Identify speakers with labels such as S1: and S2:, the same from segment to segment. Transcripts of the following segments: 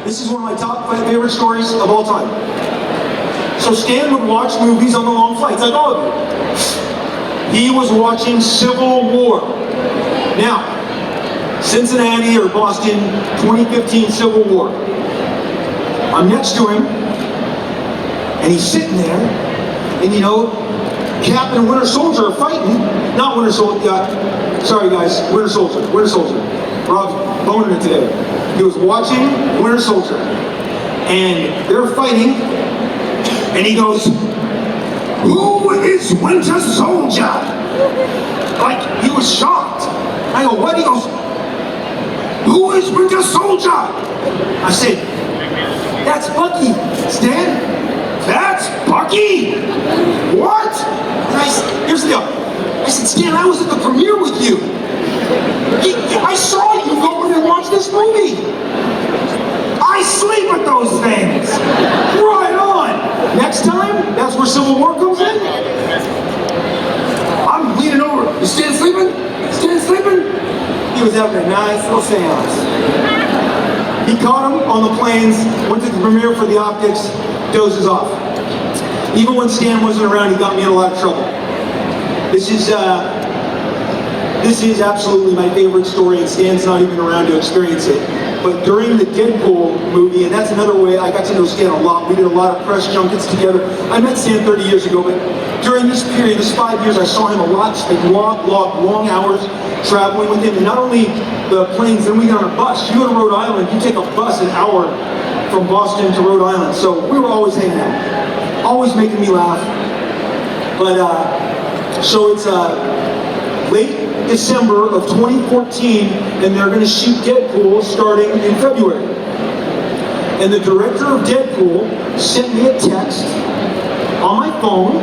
S1: This is one of my top 5 favorite stories of all time. So Stan would watch movies on the long flights, like all of you. He was watching Civil War. Now, Cincinnati or Boston, 2015 Civil War. I'm next to him, and he's sitting there, and you know, Cap and Winter Soldier are fighting. Not Winter Soldier, sorry guys, Winter Soldier. Rob's boning it today. He was watching Winter Soldier, and they're fighting, and he goes, "Who is Winter Soldier?" Like, he was shocked. I go, "What?" He goes, "Who is Winter Soldier?" I said, "That's Bucky, Stan." "That's Bucky? What?" And here's the deal. I said, "Stan, I was at the premiere with you. I saw you go in and watch this movie. I sleep with those things." Right on. Next time, that's where Civil War comes in. I'm leaning over. "Is Stan sleeping? Stan sleeping?" He was having a nice little seance. He caught him on the planes, went to the premiere for the optics, dozes off. Even when Stan wasn't around, he got me in a lot of trouble. This is absolutely my favorite story, and Stan's not even around to experience it. But during the Deadpool movie, and that's another way I got to know Stan a lot. We did a lot of press junkets together. I met Stan 30 years ago, but during this period, this 5 years, I saw him a lot, spent long hours traveling with him. And not only the planes, then we got on a bus. You go to Rhode Island, you take a bus an hour from Boston to Rhode Island. So we were always hanging out, always making me laugh. But so it's late December of 2014, and they're going to shoot Deadpool starting in February. And the director of Deadpool sent me a text on my phone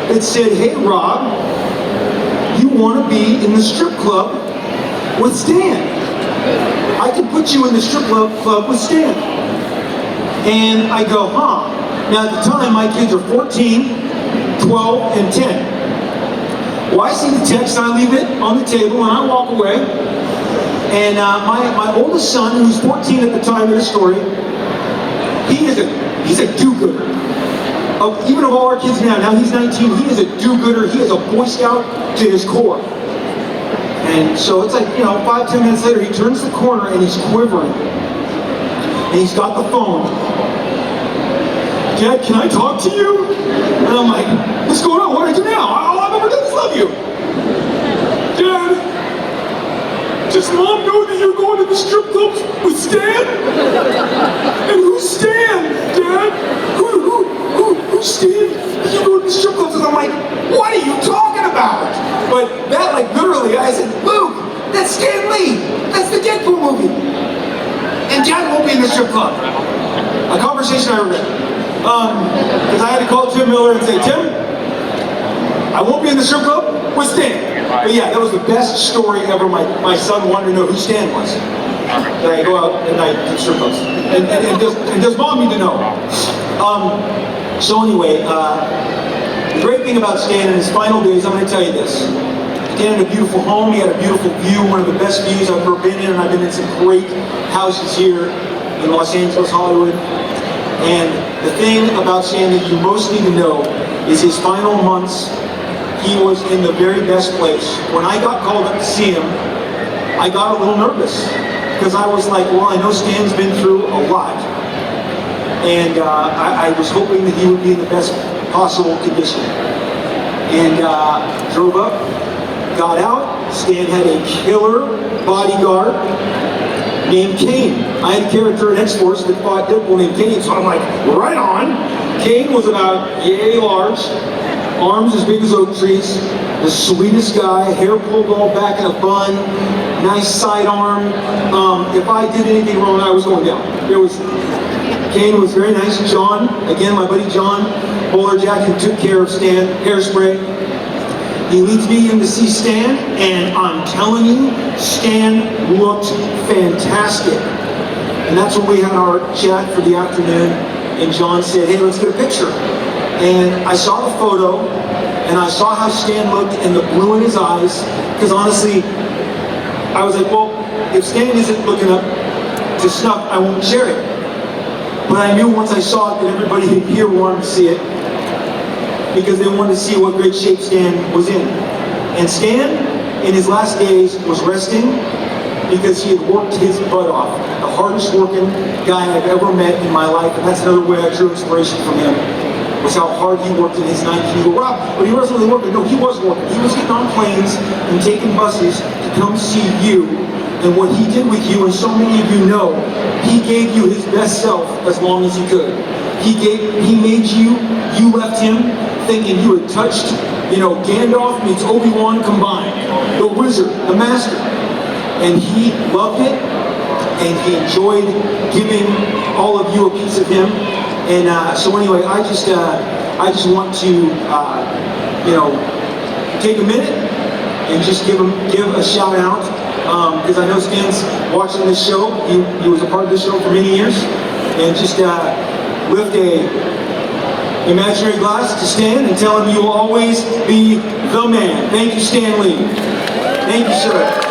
S1: that said, "Hey Rob, you want to be in the strip club with Stan? I can put you in the strip club with Stan." And I go, "Huh." Now at the time, my kids are 14, 12, and 10. Well, I see the text, I leave it on the table, and I walk away. And my oldest son, who's 14 at the time of the story, he's a do-gooder. Even of all our kids now he's 19, he is a do-gooder. He is a Boy Scout to his core. And so it's like, 5-10 minutes later, he turns the corner and he's quivering. And he's got the phone. "Dad, can I talk to you?" And I'm like, "What's going on? What do I do now? All I've ever done is love you." "Dad, does Mom know that you're going to the strip clubs with Stan?" "And who's Stan, Dad? Who's Stan? You go to the strip clubs?" And I'm like, "What are you talking about?" But that, like, literally, I said, "Luke, that's Stan Lee. That's the Deadpool movie. And Dad won't be in the strip club." A conversation I regret. Because I had to call Tim Miller and say, "Tim, I won't be in the strip club with Stan." But yeah, that was the best story ever. My son wanted to know who Stan was. That I go out at night to strip clubs. And does Mom need to know? So anyway, the great thing about Stan in his final days, I'm going to tell you this. Stan had a beautiful home. He had a beautiful view, one of the best views I've ever been in. And I've been in some great houses here in Los Angeles, Hollywood. And the thing about Stan that you most need to know is his final months, he was in the very best place. When I got called up to see him, I got a little nervous. Because I was like, well, I know Stan's been through a lot. And I was hoping that he would be in the best possible condition. And drove up, got out. Stan had a killer bodyguard named Kane. I had a character in X-Force that fought Deadpool named Kane, so I'm like, right on. Kane was about yay large, arms as big as oak trees, the sweetest guy, hair pulled all back in a bun, nice sidearm. If I did anything wrong, I was going down. Kane was very nice. John, again, my buddy John, Bowler Jack, who took care of Stan, hairspray. He leads me in to see Stan, and I'm telling you, Stan looked fantastic. And that's when we had our chat for the afternoon, and John said, "Hey, let's get a picture." And I saw the photo, and I saw how Stan looked and the blue in his eyes, because honestly, I was like, well, if Stan isn't looking up to snuff, I won't share it. But I knew once I saw it that everybody here wanted to see it, because they wanted to see what great shape Stan was in. And Stan, in his last days, was resting because he had worked his butt off. The hardest working guy I've ever met in my life, and that's another way I drew inspiration from him, was how hard he worked in his 19. You go, Rob, but he wasn't really working. No, he was working. He was getting on planes and taking buses to come see you. And what he did with you, and so many of you know, he gave you his best self as long as he could. He made you, you left him thinking you had touched, Gandalf meets Obi-Wan combined. The wizard, the master. And he loved it, and he enjoyed giving all of you a piece of him. And so anyway, I just want to, take a minute and just give a shout out, because I know Stan's watching this show. He was a part of this show for many years, and just lift a imaginary glass to Stan and tell him you will always be the man. Thank you, Stan Lee. Thank you, sir.